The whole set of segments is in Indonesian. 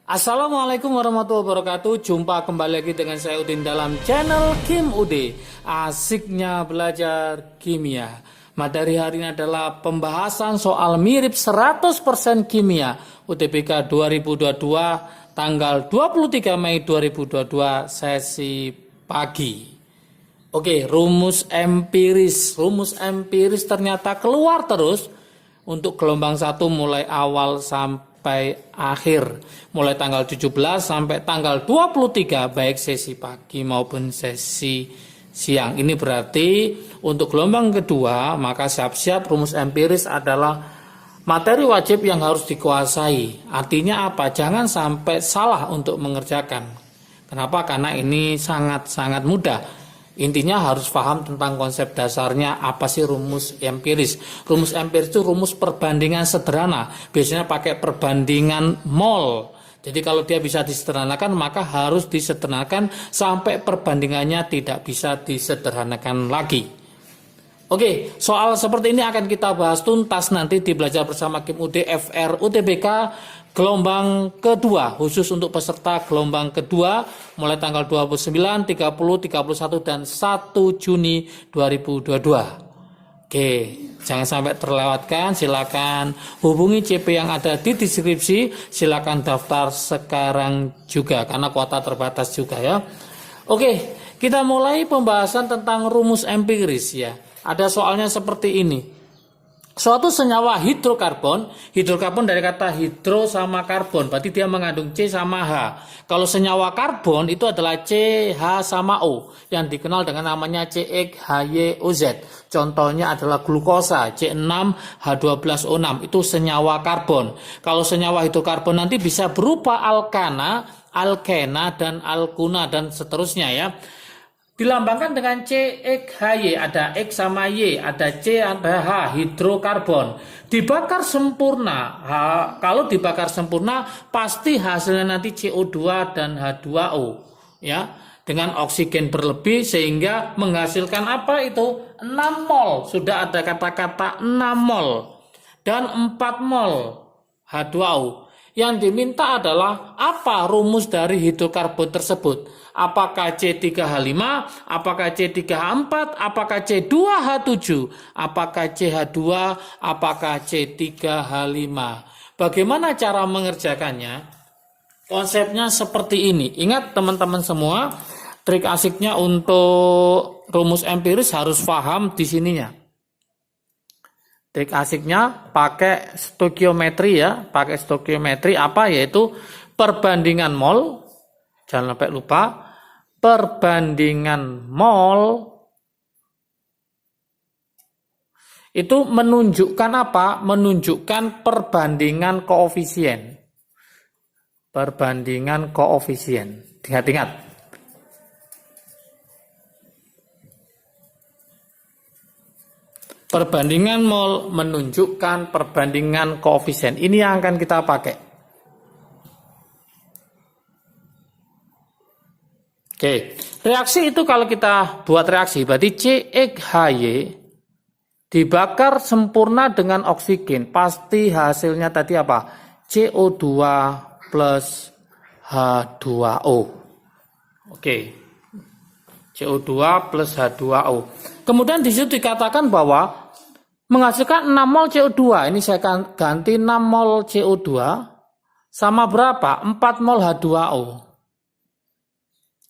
Assalamualaikum warahmatullahi wabarakatuh. Jumpa kembali lagi dengan saya Udin dalam channel Kim Ude. Asiknya belajar kimia. Materi hari ini adalah pembahasan soal mirip 100% kimia UTBK 2022 tanggal 23 Mei 2022 sesi pagi. Oke, rumus empiris. Rumus empiris ternyata keluar terus untuk gelombang 1 mulai awal sampai akhir, mulai tanggal 17 sampai tanggal 23 baik sesi pagi maupun sesi siang. Ini berarti untuk gelombang kedua maka siap-siap rumus empiris adalah materi wajib yang harus dikuasai. Artinya apa? Jangan sampai salah untuk mengerjakan. Kenapa? Karena ini sangat-sangat mudah. Intinya harus paham tentang konsep dasarnya apa sih rumus empiris. Rumus empiris itu rumus perbandingan sederhana. Biasanya pakai perbandingan mol. Jadi kalau dia bisa disederhanakan maka harus disederhanakan sampai perbandingannya tidak bisa disederhanakan lagi. Oke, soal seperti ini akan kita bahas tuntas nanti di Belajar Bersama Kim Ude FR UTBK gelombang kedua, khusus untuk peserta gelombang kedua mulai tanggal 29, 30, 31 dan 1 Juni 2022. Oke, jangan sampai terlewatkan. Silakan hubungi CP yang ada di deskripsi. Silakan daftar sekarang juga karena kuota terbatas juga ya. Oke, kita mulai pembahasan tentang rumus empiris ya. Ada soalnya seperti ini. Suatu senyawa hidrokarbon dari kata hidro sama karbon, berarti dia mengandung C sama H. Kalau senyawa karbon itu adalah CH sama O, yang dikenal dengan namanya CXHYOZ. Contohnya adalah glukosa, C6H12O6, itu senyawa karbon. Kalau senyawa hidrokarbon nanti bisa berupa alkana, alkena, dan alkuna, dan seterusnya ya. Dilambangkan dengan CXHY, ada X sama Y, ada C, ada H, hidrokarbon. Dibakar sempurna, kalau dibakar sempurna pasti hasilnya nanti CO2 dan H2O. Ya, dengan oksigen berlebih sehingga menghasilkan apa itu? 6 mol, sudah ada kata-kata 6 mol. Dan 4 mol H2O. Yang diminta adalah apa rumus dari hidrokarbon tersebut? Apakah C3H5, apakah C3H4, apakah C2H7, apakah CH2, apakah C3H5. Bagaimana cara mengerjakannya? Konsepnya seperti ini. Ingat teman-teman semua, trik asiknya untuk rumus empiris harus paham di sininya. Trik asiknya pakai stokiometri ya, pakai stokiometri apa? Yaitu perbandingan mol. Jangan sampai lupa, perbandingan mol itu menunjukkan apa? Menunjukkan perbandingan koefisien. Perbandingan koefisien. Ingat-ingat. Perbandingan mol menunjukkan perbandingan koefisien. Ini yang akan kita pakai. Oke, reaksi itu kalau kita buat reaksi, berarti CXHY dibakar sempurna dengan oksigen. Pasti hasilnya tadi apa? CO2 plus H2O. Oke, CO2 plus H2O. Kemudian di situ dikatakan bahwa menghasilkan 6 mol CO2. Ini saya akan ganti 6 mol CO2 sama berapa? 4 mol H2O.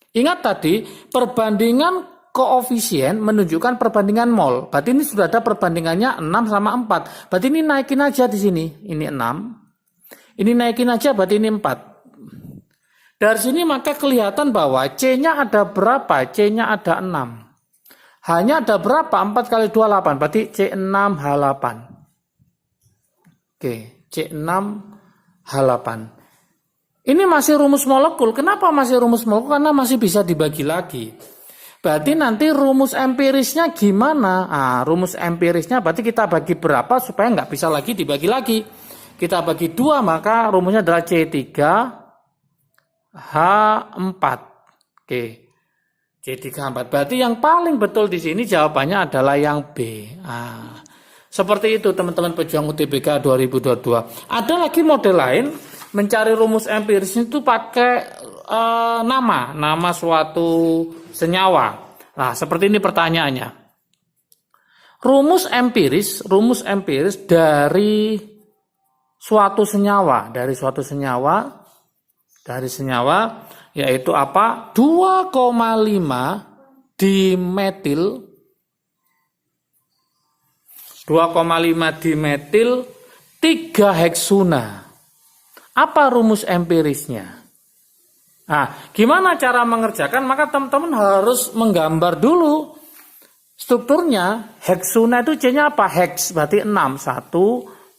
Ingat tadi perbandingan koefisien menunjukkan perbandingan mol. Berarti ini sudah ada perbandingannya 6 sama 4. Berarti ini naikin aja di sini. Ini 6. Ini naikin aja berarti ini 4. Dari sini maka kelihatan bahwa C-nya ada berapa? C-nya ada 6. Hanya ada berapa? 4 kali 2, 8. Berarti C6H8. Oke, C6H8. Ini masih rumus molekul. Kenapa masih rumus molekul? Karena masih bisa dibagi lagi. Berarti nanti rumus empirisnya gimana? Rumus empirisnya berarti kita bagi berapa supaya nggak bisa lagi dibagi lagi. Kita bagi 2, maka rumusnya adalah C3H4. Oke. C3H4. Berarti yang paling betul di sini jawabannya adalah yang B. Seperti itu teman-teman pejuang UTBK 2022. Ada lagi model lain mencari rumus empiris itu pakai nama suatu senyawa. Nah, seperti ini pertanyaannya. Rumus empiris dari suatu senyawa, yaitu apa? 2,5 dimetil 3 heksuna. Apa rumus empirisnya? Nah, gimana cara mengerjakan? Maka teman-teman harus menggambar dulu strukturnya. Heksuna itu C-nya apa? Heks berarti 6. 1,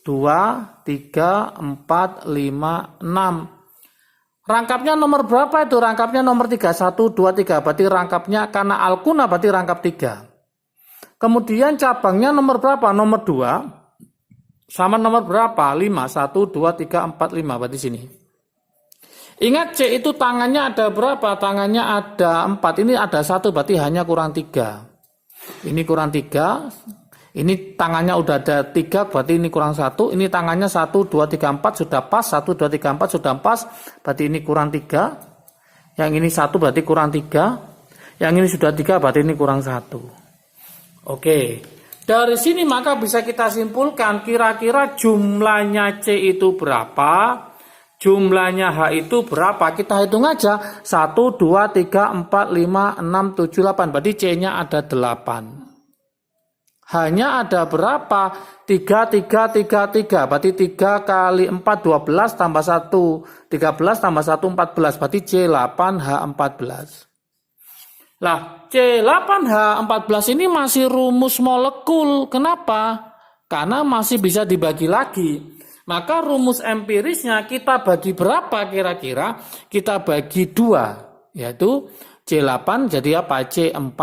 2, 3, 4, 5, 6. Rangkapnya nomor berapa itu? Rangkapnya nomor 3. 1, 2, 3. Berarti rangkapnya karena alkuna berarti rangkap 3. Kemudian cabangnya nomor berapa? Nomor 2. Sama nomor berapa? 5. 1, 2, 3, 4, 5. Berarti sini. Ingat C itu tangannya ada berapa? Tangannya ada 4. Ini ada 1 berarti hanya kurang 3. Ini kurang 3. Ini tangannya udah ada 3 berarti ini kurang 1. Ini tangannya 1, 2, 3, 4 sudah pas. 1, 2, 3, 4 sudah pas. Berarti ini kurang 3. Yang ini 1 berarti kurang 3. Yang ini sudah 3 berarti ini kurang 1. Oke. Dari sini maka bisa kita simpulkan kira-kira jumlahnya C itu berapa. Jumlahnya H itu berapa? Kita hitung aja. 1, 2, 3, 4, 5, 6, 7, 8. Berarti C-nya ada 8. H-nya ada berapa? 3, 3, 3, 3. Berarti 3 kali 4, 12 tambah 1. 13 tambah 1, 14. Berarti C8, H14. Lah, C8H14 ini masih rumus molekul. Kenapa? Karena masih bisa dibagi lagi. Maka rumus empirisnya kita bagi berapa kira-kira? Kita bagi 2, yaitu C8 jadi apa? C4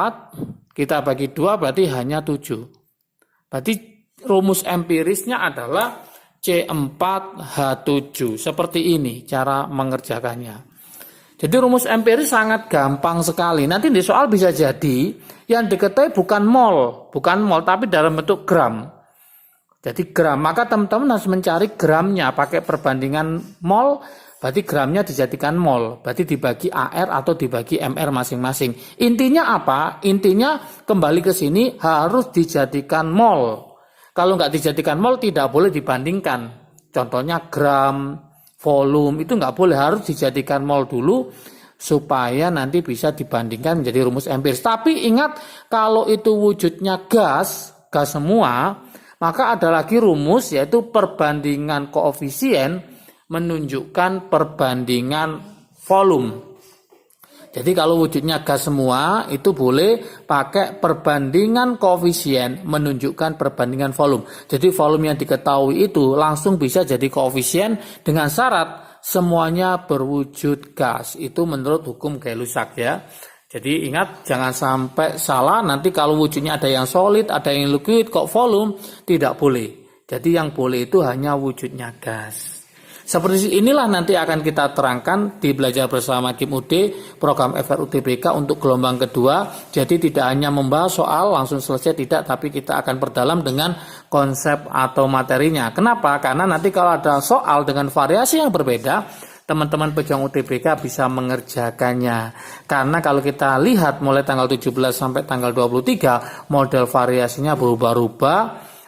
kita bagi 2 berarti hanya 7. Berarti rumus empirisnya adalah C4H7. Seperti ini cara mengerjakannya. Jadi rumus empiris sangat gampang sekali. Nanti di soal bisa jadi yang diketahui bukan mol tapi dalam bentuk gram. Jadi gram, maka teman-teman harus mencari gramnya pakai perbandingan mol, berarti gramnya dijadikan mol, berarti dibagi AR atau dibagi MR masing-masing. Intinya apa? Intinya kembali ke sini harus dijadikan mol. Kalau nggak dijadikan mol tidak boleh dibandingkan. Contohnya gram, volume itu nggak boleh, harus dijadikan mol dulu supaya nanti bisa dibandingkan menjadi rumus empiris. Tapi ingat kalau itu wujudnya gas semua, maka ada lagi rumus yaitu perbandingan koefisien menunjukkan perbandingan volume. Jadi kalau wujudnya gas semua itu boleh pakai perbandingan koefisien menunjukkan perbandingan volume. Jadi volume yang diketahui itu langsung bisa jadi koefisien dengan syarat semuanya berwujud gas. Itu menurut hukum Gay-Lussac ya. Jadi ingat jangan sampai salah, nanti kalau wujudnya ada yang solid, ada yang liquid, kok volume, tidak boleh. Jadi yang boleh itu hanya wujudnya gas. Seperti inilah nanti akan kita terangkan di Belajar Bersama Kim UD, program FRUTBK untuk gelombang kedua. Jadi tidak hanya membahas soal langsung selesai, tidak, tapi kita akan perdalam dengan konsep atau materinya. Kenapa? Karena nanti kalau ada soal dengan variasi yang berbeda, teman-teman pejuang UTBK bisa mengerjakannya. Karena kalau kita lihat mulai tanggal 17 sampai tanggal 23, model variasinya berubah-ubah,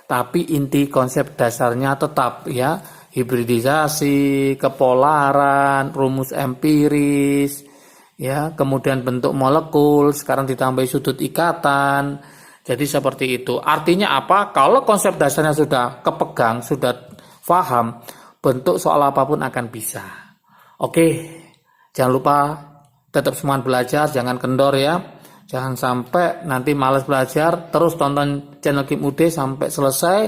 tapi inti konsep dasarnya tetap ya, hibridisasi, kepolaran, rumus empiris, ya, kemudian bentuk molekul, sekarang ditambah sudut ikatan. Jadi seperti itu. Artinya apa? Kalau konsep dasarnya sudah kepegang, sudah paham, bentuk soal apapun akan bisa. Oke, jangan lupa tetap semangat belajar, jangan kendor ya. Jangan sampai nanti malas belajar, terus tonton channel Kim UD sampai selesai.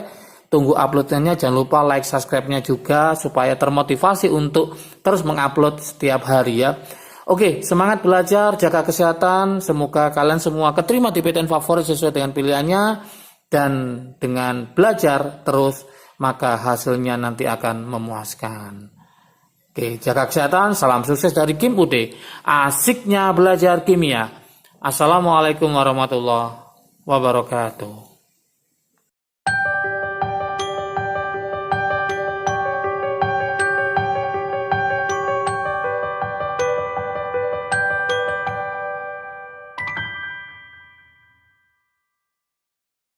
Tunggu uploadnya, jangan lupa like, subscribe-nya juga supaya termotivasi untuk terus mengupload setiap hari ya. Oke, semangat belajar, jaga kesehatan, semoga kalian semua keterima di PTN favorit sesuai dengan pilihannya, dan dengan belajar terus maka hasilnya nanti akan memuaskan. Oke, jaga kesehatan, salam sukses dari Kim UD. Asiknya belajar kimia. Assalamualaikum warahmatullahi wabarakatuh.